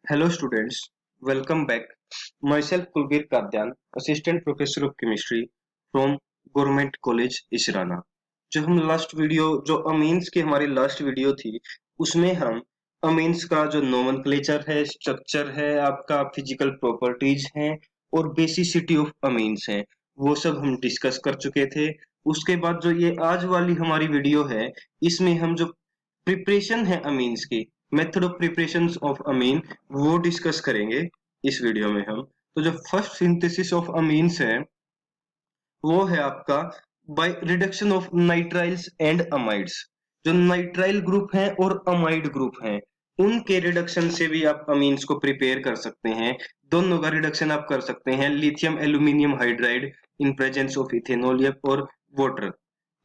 Hello students, welcome back. Myself Kulbir Kadyan, Assistant Professor of Chemistry from Government College Israna. जो हम last video जो amines की हमारी last video थी उसमें हम अमीन्स का जो नोमेनक्लेचर है, स्ट्रक्चर है, आपका फिजिकल प्रॉपर्टीज हैं और बेसिसिटी ऑफ अमीन्स हैं, वो सब हम डिस्कस कर चुके थे। उसके बाद जो ये आज वाली हमारी वीडियो है इसमें हम जो प्रिपरेशन है अमीन्स की, मेथड ऑफ प्रिपरेशन ऑफ अमीन, वो डिस्कस करेंगे इस वीडियो में हम। तो जो फर्स्ट सिंथेसिस ऑफ अमीन्स है वो है आपका by reduction of nitriles and amides. जो नाइट्राइल ग्रुप हैं और अमाइड ग्रुप हैं उनके रिडक्शन से भी आप अमीन्स को प्रिपेयर कर सकते हैं। दोनों का रिडक्शन आप कर सकते हैं lithium aluminium hydride in presence of ethanol और वाटर।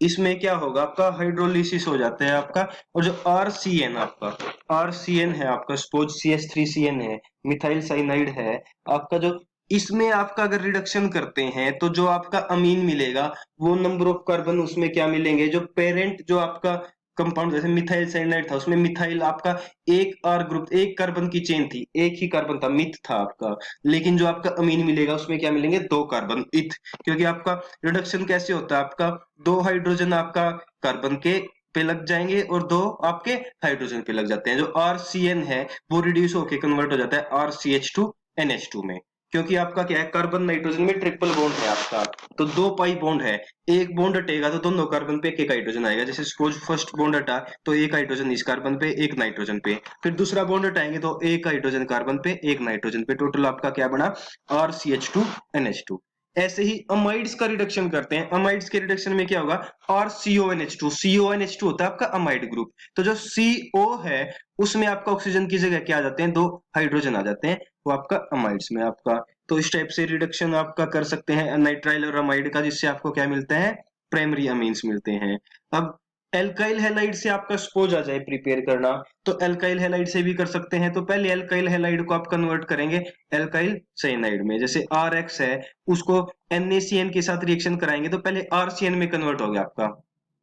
इसमें क्या होगा, आपका हाइड्रोलिसिस हो जाता है आपका। और जो आरसीएन आपका आरसीएन है, आपका सपोज CH3CN है, मिथाइल साइनाइड है आपका, जो इसमें आपका अगर रिडक्शन करते हैं तो जो आपका अमीन मिलेगा वो नंबर ऑफ कार्बन उसमें क्या मिलेंगे, जो पेरेंट जो आपका कंपाउंड जैसे मिथाइल साइनाइड था उसमें मिथाइल आपका एक आर ग्रुप, एक कार्बन की चेन थी, एक ही कार्बन था, मिथ था आपका। लेकिन जो आपका अमीन मिलेगा उसमें क्या मिलेंगे, दो कार्बन, इथ। क्योंकि आपका रिडक्शन कैसे होता है, आपका दो हाइड्रोजन आपका कार्बन के पे लग जाएंगे और दो आपके हाइड्रोजन पे लग जाते हैं। जो आरसीएन है वो रिड्यूस होके कन्वर्ट हो जाता है RCH2NH2 में। क्योंकि आपका क्या है, कार्बन नाइट्रोजन में ट्रिपल बॉन्ड है आपका, तो दो पाई बॉन्ड है। एक बॉन्ड हटेगा तो दोनों कार्बन पे एक एक हाइड्रोजन आएगा। जैसे सपोज फर्स्ट बॉन्ड हटा तो एक हाइड्रोजन इस कार्बन पे, एक नाइट्रोजन पे। फिर दूसरा बॉन्ड हटाएंगे तो एक हाइड्रोजन कार्बन पे, एक नाइट्रोजन पे। टोटल आपका क्या बना, RCH2NH2। ऐसे ही अमाइड्स का रिडक्शन करते हैं। अमाइड्स के रिडक्शन में क्या होगा, RCONH2। CONH2 होता है आपका अमाइड ग्रुप। तो जो CO है उसमें आपका ऑक्सीजन की जगह क्या आ जाते हैं, दो हाइड्रोजन आ जाते हैं, वो आपका अमाइड्स में आपका। तो इस टाइप से रिडक्शन आपका कर सकते हैं नाइट्राइल और अमाइड का, जिससे आपको क्या मिलता है, प्राइमरी अमीन्स मिलते हैं। अब एल्काइल हैलाइड से आपका सपोज आ जाए प्रिपेयर करना, तो एल्काइल हैलाइड से भी कर सकते हैं। तो पहले एल्काइल हैलाइड को आप कन्वर्ट करेंगे एल्काइल साइनाइड में। जैसे RX है उसको NaCN के साथ रिएक्शन कराएंगे तो पहले RCN में कन्वर्ट हो गया आपका,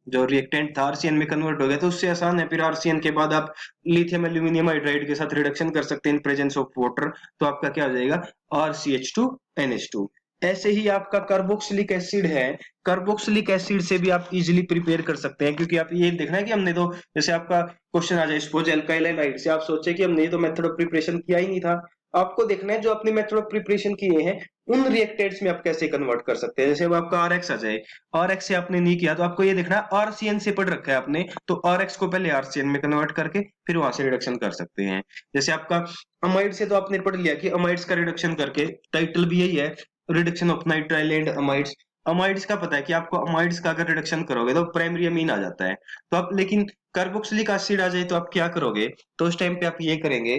जो रिएक्टेंट था आरसीएन में कन्वर्ट हो गया, तो उससे आसान है। फिर आरसीएन के बाद आप लिथियम एल्यूमिनियम हाइड्राइड के साथ रिडक्शन कर सकते हैं इन प्रेजेंस ऑफ वाटर, तो आपका क्या हो जाएगा, RCH2NH2। ऐसे ही आपका कार्बोक्सिलिक एसिड है, कार्बोक्सिलिक एसिड से भी आप इजीली प्रिपेयर कर सकते हैं। क्योंकि आप ये देखना है कि हमने तो, जैसे आपका क्वेश्चन आ जाए सपोज एल्काइल हैलाइड से, आप सोचे कि हमने तो मेथड ऑफ प्रिपरेशन किया ही नहीं था। आपको देखना है जो आपने मेथड ऑफ प्रिपरेशन किए हैं उन रिएक्टेंट्स में आप कैसे कन्वर्ट कर सकते हैं। जैसे अब आपका RX आ जाए, RX से आपने नहीं किया तो आपको ये देखना है RCN से पढ़ रखा है आपने, तो RX को पहले RCN में कन्वर्ट करके फिर वहां से रिडक्शन कर सकते हैं। जैसे आपका अमाइड से तो आपने पढ़ लिया कि अमाइड्स का रिडक्शन करके, टाइटल भी यही है, reduction of nitrile and amides. Amides का पता है कि आपको अमाइड्स का अगर रिडक्शन करोगे तो प्राइमरी अमीन आ जाता है। तो आप लेकिन कार्बोक्सिलिक एसिड आ जाए तो आप क्या करोगे, तो उस टाइम पे आप ये करेंगे,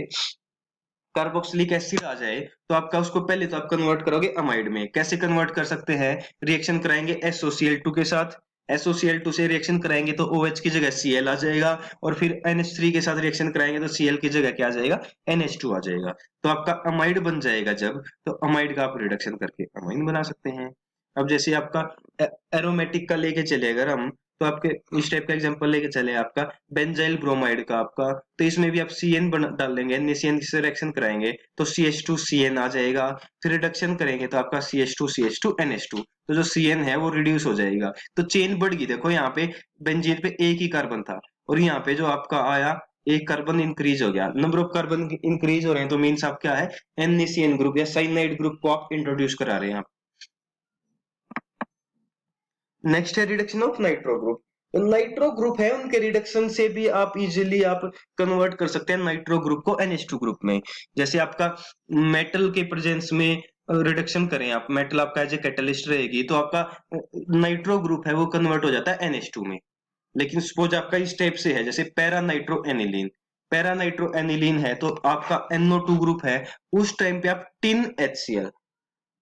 कार्बोक्सिलिक एसिड आ जाए तो आपका उसको पहले तो आप कन्वर्ट करोगे अमाइड में। कैसे कन्वर्ट कर सकते हैं, रिएक्शन कराएंगे SOCl2 के साथ, SOCl2 से रिएक्शन कराएंगे तो OH की जगह Cl आ जाएगा, और फिर NH3 के साथ रिएक्शन कराएंगे तो Cl की जगह क्या आ जाएगा, NH2 आ जाएगा। तो आपका अमाइड बन जाएगा जब, तो अमाइड का आप रिडक्शन करके अमाइन बना सकते हैं। अब जैसे आपका एरोमेटिक का लेके चले अगर हम, तो आपके इस टाइप का एग्जांपल लेके चले आपका बेंजाइल ब्रोमाइड का आपका, तो इसमें भी आप CN डाल लेंगे, NaCN से रिएक्शन कराएंगे तो CH2CN आ जाएगा। फिर रिडक्शन करेंगे तो आपका CH2CH2NH2, तो जो CN है वो रिड्यूस हो जाएगा। तो चेन बढ़ गई, देखो यहाँ पे बेंजीन पे एक ही कार्बन था और यहाँ पे जो आपका आया एक कार्बन इंक्रीज हो गया, नंबर ऑफ कार्बन इंक्रीज हो रहे हैं, तो मीन्स आप क्या है, NaCN ग्रुप या साइनाइड ग्रुप को आप इंट्रोड्यूस करा रहे हैं। नेक्स्ट है रिडक्शन ऑफ नाइट्रो ग्रुप। तो नाइट्रो ग्रुप है उनके रिडक्शन से भी आप इजीली आप कन्वर्ट कर सकते हैं नाइट्रो ग्रुप को NH2 ग्रुप में। जैसे आपका मेटल के प्रेजेंस में रिडक्शन करें आप, मेटल आपका एज ए कैटलिस्ट रहेगी तो आपका नाइट्रो ग्रुप है वो कन्वर्ट हो जाता है NH2 में। लेकिन सपोज आपका इस टाइप से है, जैसे para nitro aniline, para nitro aniline है तो आपका NO2 ग्रुप है, उस टाइम पे आप टिन HCl,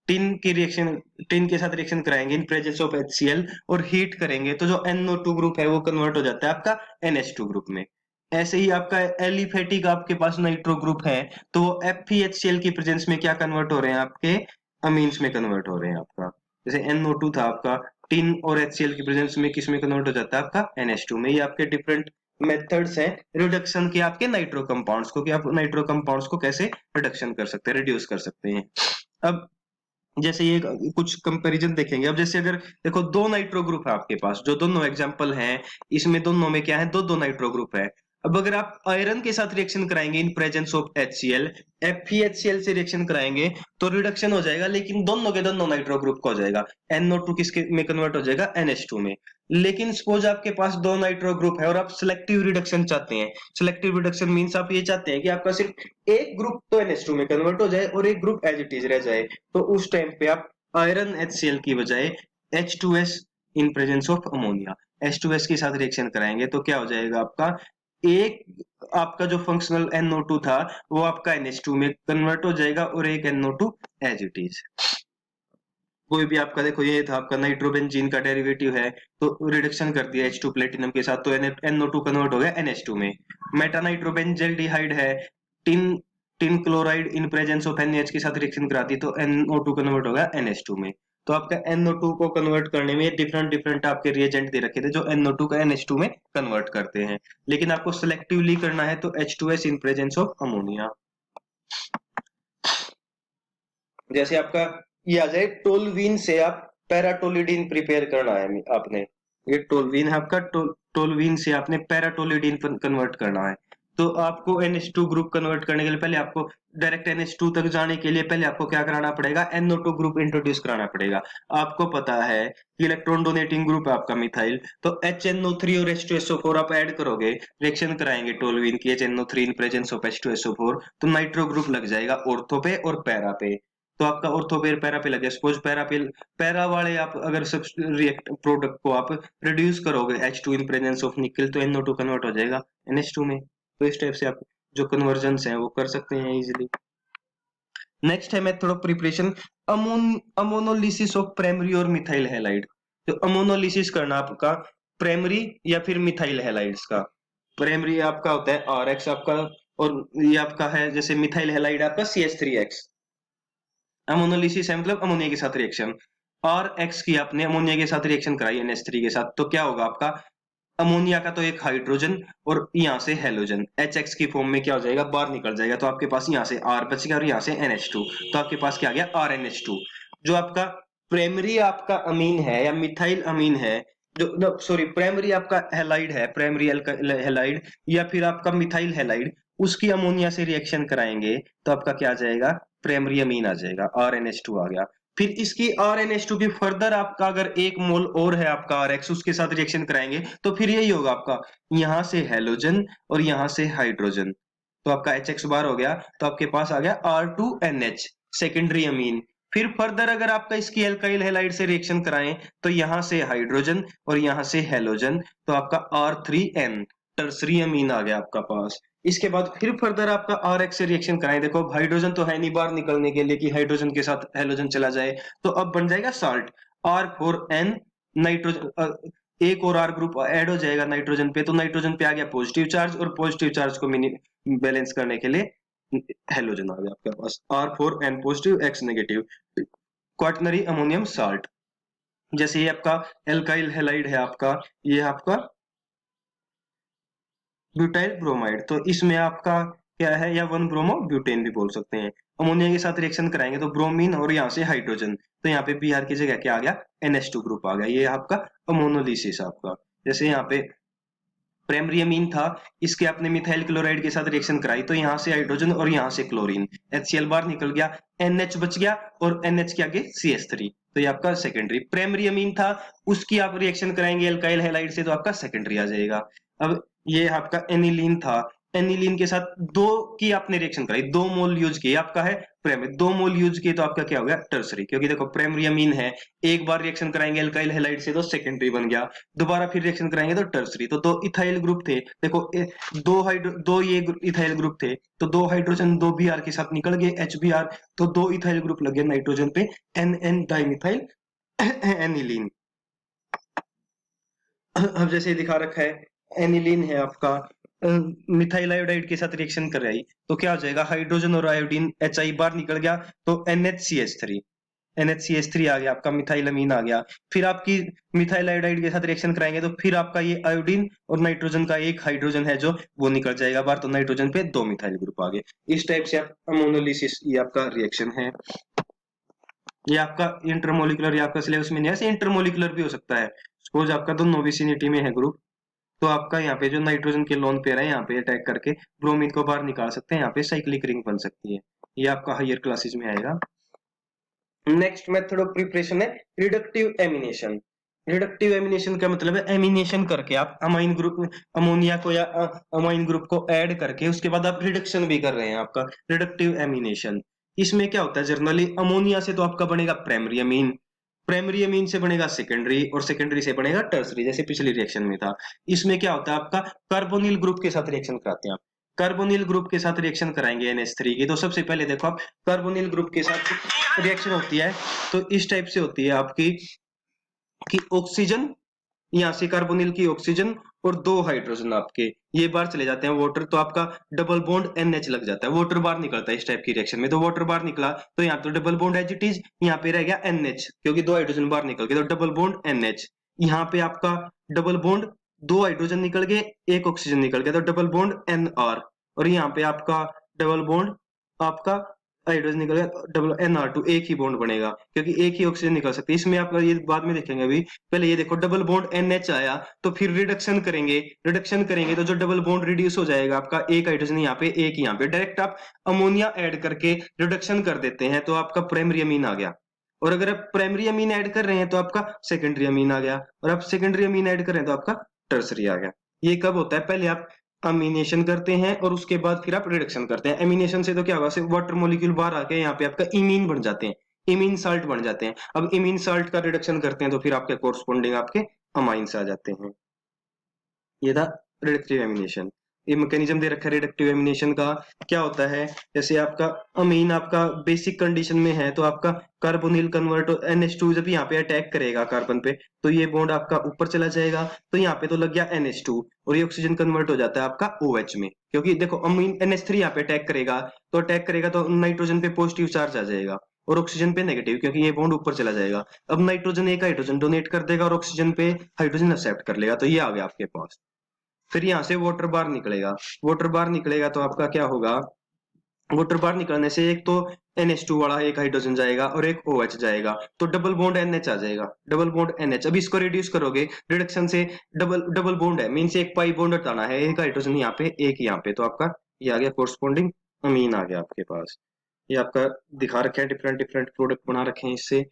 टिन की रिएक्शन, टिन के साथ रिएक्शन कराएंगे इन प्रेजेंस ऑफ HCl और हीट करेंगे तो जो NO2 ग्रुप है वो कन्वर्ट हो जाता है आपका NH2 ग्रुप में। ऐसे ही आपका एलिफेटिक आपके पास नाइट्रो ग्रुप है तो FeHCl की प्रेजेंस में क्या कन्वर्ट हो रहे हैं, आपके अमीन्स में कन्वर्ट हो रहे हैं आपका। जैसे NO2 था आपका, टिन और HCl की प्रेजेंस में किस में कन्वर्ट हो जाता है आपका NH2 में। ये आपके डिफरेंट मेथड्स हैं रिडक्शन के आपके नाइट्रो कंपाउंड्स को, कि आप नाइट्रो कंपाउंड्स को कैसे रिडक्शन कर सकते हैं, रिड्यूस कर सकते हैं। अब जैसे ये कुछ कंपैरिजन देखेंगे। अब जैसे अगर देखो दो नाइट्रो ग्रुप है आपके पास, जो दोनों एग्जांपल हैं, इसमें दोनों में क्या है, दो दो नाइट्रो ग्रुप है। अब अगर आप आयरन के साथ रिएक्शन कराएंगे in presence of HCl, FeHCl से रिएक्शन कराएंगे तो रिडक्शन हो जाएगा, लेकिन दोनों के दोनों नाइट्रो ग्रुप का हो जाएगा, NO2 किसके में कन्वर्ट हो जाएगा, NH2 में। लेकिन सपोज आपके पास दो नाइट्रो ग्रुप है और आप सिलेक्टिव रिडक्शन चाहते हैं। सिलेक्टिव रिडक्शन मींस आप ये चाहते हैं कि आपका सिर्फ एक ग्रुप तो NH2 में कन्वर्ट हो जाए और एक ग्रुप एज इट इज रह जाए। तो उस टाइम पे आप आयरन HCl की बजाय H2S in presence of ammonia, H2S के साथ रिएक्शन कराएंगे तो क्या हो जाएगा आपका, एक आपका जो फंक्शनल NO2 था वो आपका NH2 में कन्वर्ट हो जाएगा और एक NO2 एज इट इज। कोई भी आपका देखो ये था आपका नाइट्रोबेंजीन का डेरिवेटिव है, तो रिडक्शन कर दिया H2 प्लेटिनम के साथ तो NO2 कन्वर्ट हो गया NH2 में। मेटानाइट्रोबेंजेल्डिहाइड है, tin tin chloride in presence of NaH के साथ रिएक्शन कराती तो NO2 कन्वर्ट हो गया NH2 में। तो आपका NO2 को कन्वर्ट करने में डिफरेंट डिफरेंट आपके रिएजेंट दे रखे थे जो NO2 का NH2 में कन्वर्ट करते हैं, लेकिन आपको सिलेक्टिवली करना है तो H2S in presence of ammonia. जैसे आपका ये आ जाए टोलवीन से आप पैराटोलिडीन प्रिपेयर करना है आपने, ये टोलवीन है आपका, टोलवीन से आपने पैराटोलिडीन कन्वर्ट करना है। तो आपको NH2 ग्रुप कन्वर्ट करने के लिए पहले आपको डायरेक्ट NH2 तक जाने के लिए पहले आपको क्या कराना पड़ेगा, NO2 ग्रुप इंट्रोड्यूस कराना पड़ेगा। आपको पता है कि इलेक्ट्रॉन डोनेटिंग ग्रुप है आपका मिथाइल, तो HNO3 और H2SO4 आप ऐड करोगे, रिएक्शन कराएंगे टोलवीन की HNO3 in presence of H2SO4, तो नाइट्रो ग्रुप लग जाएगा ऑर्थो पे और पैरा पे। तो आपका ऑर्थो पेर पैरा पे लगे, सपोज पैरा पे पैरा वाले आप अगर सब रिएक्ट प्रोडक्ट को आप रिड्यूस करोगे H2 इन प्रेजेंस ऑफ निकल तो NO2 कन्वर्ट हो जाएगा NH2 में। तो इस टाइप से आप जो कन्वर्जन है वो कर सकते हैं इजीली। नेक्स्ट है method of preparation ammonolysis of primary और मिथाइल हैलाइड। तो अमोनोलिसिस करना आपका प्राइमरी या फिर मिथाइल हैलाइड्स का। प्राइमरी आपका होता है RX आपका, और ये आपका है जैसे मिथाइल हैलाइड आपका CH3X। अमोनोलिसिस है मतलब अमोनिया के साथ रिएक्शन, और एक्स की आपने अमोनिया के साथ रिएक्शन कराई NH3 के साथ, तो क्या होगा आपका, अमोनिया का तो एक हाइड्रोजन और यहाँ से हेलोजन HX की फॉर्म में क्या हो जाएगा, बाहर निकल जाएगा। तो आपके पास यहाँ से R बच गया और यहाँ से NH2, तो आपके पास क्या आ गया RNH2। जो आपका प्राइमरी आपका अमीन है या मिथाइल अमीन है, जो सॉरी प्राइमरी आपका हेलाइड है, प्राइमरी हेलाइड या फिर आपका मिथाइल हेलाइड, उसकी अमोनिया से रिएक्शन कराएंगे तो आपका क्या आ जाएगा, प्राइमरी अमीन आ जाएगा, RNH2 आ गया। फिर इसकी RNH2 की फर्दर आपका अगर एक मोल और है आपका RX, उसके साथ रिएक्शन कराएंगे तो फिर यही होगा आपका, यहां से हेलोजन और यहां से हाइड्रोजन, तो आपका HX बार हो गया, तो आपके पास आ गया R2NH सेकेंडरी अमीन। फिर फर्दर अगर आपका इसकी एल्काइल हैलाइड से रिएक्शन कराएं तो यहां से हाइड्रोजन और यहां से हेलोजन, तो आपका R3N टर्सरी अमीन आ गया आपका पास। इसके बाद फिर फर्दर आपका RX से रिएक्शन कराएं, देखो अब हाइड्रोजन तो है नहीं बाहर निकलने के लिए कि हाइड्रोजन के साथ हेलोजन चला जाए, तो अब बन जाएगा साल्ट R4N नाइट्रोजन, एक और R ग्रुप ऐड हो जाएगा नाइट्रोजन पे, तो नाइट्रोजन पे आ गया पॉजिटिव चार्ज और पॉजिटिव चार्ज को बैलेंस करने के लिए हेलोजन आ गया आपके पास R4N positive X negative, quaternary ammonium salt. जैसे ये आपका एल्काइल हैलाइड है आपका, ये आपका ब्यूटाइल ब्रोमाइड, तो इसमें आपका क्या है, या वन ब्रोमो ब्यूटेन भी बोल सकते हैं। अमोनिया के साथ रिएक्शन कराएंगे तो ब्रोमीन और यहाँ से हाइड्रोजन, तो यहाँ पे Br की जगह क्या आ गया, NH2 ग्रुप आ गया। ये आपका अमोनोलिसिस आपका। जैसे यहाँ पे प्राइमरी अमीन था, इसके आपने मिथाइल क्लोराइड के साथ रिएक्शन कराई तो यहाँ से हाइड्रोजन और यहाँ से क्लोरीन, HCl बाहर निकल गया, NH बच गया और NH के आगे CH3, तो ये आपका सेकेंडरी। प्राइमरी अमीन था, उसकी आप रिएक्शन कराएंगे एल्काइल हैलाइड से तो आपका सेकेंडरी आ जाएगा। अब ये आपका एनिलीन था, एनिलीन के साथ दो की आपने रिएक्शन कराई, 2 मोल यूज किए, आपका है प्राइमरी, 2 मोल यूज किए तो आपका क्या हो गया, टर्सरी। क्योंकि देखो प्राइमरी अमीन है, एक बार रिएक्शन कराएंगे एल्काइल हैलाइड से तो सेकेंडरी बन गया, दोबारा फिर रिएक्शन कराएंगे तो टर्सरी। तो 2 इथाइल ग्रुप थे, देखो दो ये इथाइल ग्रुप थे, तो 2 हाइड्रोजन 2 Br के साथ निकल गए HBr, तो 2 इथाइल ग्रुप लगे नाइट्रोजन पे NN डाइमिथाइल एनिलीन। अब जैसे दिखा रखा है एनिलीन है आपका, मिथाइल आयोडाइड के साथ रिएक्शन कर रही तो क्या हो जाएगा, हाइड्रोजन और आयोडीन HI बाहर निकल गया तो NHCH3, NHCH3 आ गया, आपका मिथाइल अमीन आ गया। फिर आपकी मिथाइल आयोडाइड के साथ रिएक्शन कराएंगे तो फिर आपका ये आयोडीन और नाइट्रोजन का एक हाइड्रोजन है जो वो निकल जाएगा बाहर, तो नाइट्रोजन पे 2 मिथाइल ग्रुप आ गए। इस टाइप से आप अमोनोलिसिस, ये आपका रिएक्शन है। ये आपका इंटरमोलिकुलर, ये आपका सिलेबस में नहीं है, ऐसे इंटरमोलिकुलर भी हो सकता है। सपोज आपका दोनों विसिनिटी में है ग्रुप, तो आपका यहाँ पे जो नाइट्रोजन के लोन पेयर है यहाँ पे अटैक करके ब्रोमीन को बाहर निकाल सकते हैं, यहाँ पे साइक्लिक रिंग बन सकती है। ये आपका हायर क्लासेस में आएगा। नेक्स्ट मेथड ऑफ प्रिपरेशन है रिडक्टिव एमिनेशन। रिडक्टिव एमिनेशन का मतलब है एमिनेशन करके आप अमाइन ग्रुप, अमोनिया को या अमाइन ग्रुप को ऐड करके उसके बाद आप रिडक्शन भी कर रहे हैं, आपका रिडक्टिव एमिनेशन। इसमें क्या होता है, जनरली अमोनिया से तो आपका बनेगा प्राइमरी अमीन, प्राइमरी अमीन से बनेगा सेकेंडरी, और सेकेंडरी से बनेगा टर्सरी, जैसे पिछली रिएक्शन में था। इसमें क्या होता है, आपका कार्बोनिल ग्रुप के साथ रिएक्शन कराते हैं आप। कार्बोनिल ग्रुप के साथ रिएक्शन कराएंगे NH3 की, तो सबसे पहले देखो आप कार्बोनिल ग्रुप के साथ रिएक्शन होती है तो इस टाइप से होती है आपकी कि ऑक्सीजन, यहाँ से कार्बोनिल की ऑक्सीजन और 2 हाइड्रोजन आपके ये बाहर चले जाते हैं वाटर, तो आपका डबल बॉन्ड NH लग जाता है, वाटर बाहर निकलता है इस टाइप की रिएक्शन में। तो वाटर बाहर निकला तो यहाँ तो double bond as it is, यहाँ पे रह गया NH, क्योंकि 2 हाइड्रोजन बाहर निकल गए तो डबल बॉन्ड NH। यहाँ पे आपका डबल बॉन्ड 2 हाइड्रोजन निकल गए, 1 ऑक्सीजन निकल गया, तो डबल बॉन्ड NR। और यहाँ पे आपका डबल बॉन्ड आपका हाइड्रोजन निकल गया, डबल NR2, एक ही बॉन्ड बनेगा क्योंकि एक ही ऑक्सीजन निकल सकती है इसमें। आप ये बाद में देखेंगे, अभी पहले ये देखो डबल बॉन्ड NH आया तो फिर रिडक्शन करेंगे, रिडक्शन करेंगे तो जो डबल बॉन्ड रिड्यूस हो जाएगा आपका, एक हाइड्रोजन यहाँ पे एक यहाँ पे, डायरेक्ट आप अमोनिया ऐड करके रिडक्शन कर देते हैं तो आपका प्राइमरी अमीन आ गया। और अगर आप प्राइमरी अमीन ऐड कर रहे हैं तो आपका सेकेंडरी अमीन आ गया, और आप सेकेंडरी अमीन ऐड कर रहे हैं तो आपका टर्सरी आ गया। ये कब होता है, पहले आप अमीनेशन करते हैं और उसके बाद फिर आप रिडक्शन करते हैं। एमिनेशन से तो क्या होगा, सिर्फ वाटर मॉलिक्यूल बाहर आके यहाँ पे आपका इमीन बन जाते हैं, इमीन साल्ट बन जाते हैं। अब इमीन साल्ट का रिडक्शन करते हैं तो फिर आपके कोरस्पोंडिंग आपके अमाइंस आ जाते हैं। ये था रिडक्टिव एमिनेशन। ये मैकेनिज्म दे रखा है रिडक्टिव एमिनेशन का। क्या होता है, जैसे आपका अमीन आपका बेसिक कंडीशन में है तो आपका कार्बोनिल कन्वर्ट NH2 जब यहाँ पे अटैक करेगा कार्बन पे तो ये बॉन्ड आपका ऊपर चला जाएगा, तो यहाँ पे तो लग गया NH2 और ये ऑक्सीजन कन्वर्ट हो जाता है आपका OH में, क्योंकि देखो अमीन NH3 यहाँ पे अटैक करेगा तो नाइट्रोजन पे पॉजिटिव चार्ज आ जाएगा और ऑक्सीजन पे नेगेटिव, क्योंकि ये बॉन्ड ऊपर चला जाएगा। अब नाइट्रोजन एक हाइड्रोजन डोनेट कर देगा और ऑक्सीजन पे हाइड्रोजन एक्सेप्ट कर लेगा, तो ये आ गया आपके पास। फिर यहाँ से वाटर बार निकलेगा, वाटर बार निकलेगा तो आपका क्या होगा, वाटर बार निकलने से एक तो NH2 वाला एक हाइड्रोजन जाएगा और एक OH जाएगा, तो डबल बॉन्ड NH आ जाएगा, डबल बॉन्ड NH। अब इसको रिड्यूस करोगे रिडक्शन से, डबल डबल बॉन्ड है मीन से एक पाई बॉन्ड हटाना है, एक हाइड्रोजन यहाँ पे एक यहाँ पे, तो आपका ये आ गया कोरस्पोंडिंग अमीन आ गया आपके पास। ये आपका दिखा रखे हैं, डिफरेंट डिफरेंट प्रोडक्ट बना रखे हैं इससे।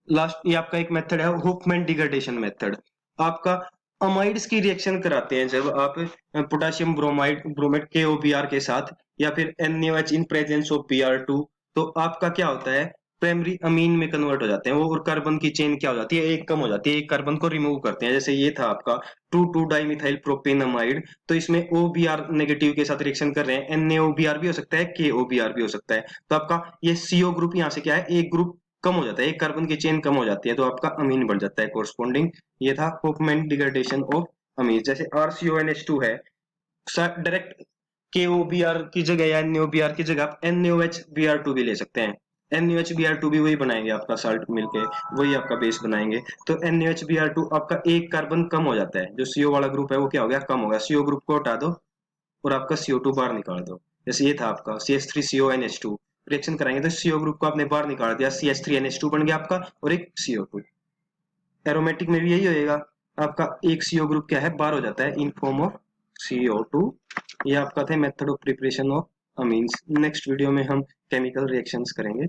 लास्ट ये आपका एक मेथड है हुफमैन डिग्रेडेशन मेथड। आपका अमाइड्स की रिएक्शन कराते हैं जब आप पोटेशियम ब्रोमाइड ब्रोमेट KOBr के साथ या फिर NaOH in presence of Br2, तो आपका क्या होता है, प्राइमरी अमीन में कन्वर्ट हो जाते हैं वो, और कार्बन की चेन क्या हो जाती है, एक कम हो जाती है, एक कार्बन को रिमूव करते हैं। जैसे ये था आपका 2,2 डाइमिथाइल प्रोपेनमाइड, तो इसमें OBr नेगेटिव के साथ रिएक्शन कर रहे हैं, NaOBr भी हो सकता है, KOBr भी हो सकता है, तो आपका ये CO ग्रुप यहाँ से क्या है, एक ग्रुप कम हो जाता है, एक कार्बन की चेन कम हो जाती है तो आपका अमीन बन जाता है कोरस्पोंडिंग। ये था होफमैन डिग्रेडेशन ऑफ अमीन। जैसे RCONH2 है, डायरेक्ट KOBr की जगह या NaOBr की जगह आप NaOHBr2 भी ले सकते हैं, NaOHBr2 भी वही बनाएंगे आपका साल्ट मिलके, वही आपका बेस बनाएंगे। तो NaOHBr2 आपका एक कार्बन कम हो जाता है, जो CO वाला ग्रुप है वो क्या हो गया, कम हो गया, CO ग्रुप को हटा दो और आपका CO2 बाहर निकाल दो। जैसे ये था आपका CH3CONH2, रिएक्शन कराएंगे तो CO ग्रुप को आपने बाहर निकाल दिया, CH3NH2 बन गया आपका और एक CO2। एरोमेटिक में भी यही होएगा, आपका एक CO ग्रुप क्या है, बाहर हो जाता है इन फॉर्म ऑफ CO2। ये आपका था method of preparation of amines. Next video में हम केमिकल रिएक्शंस करेंगे।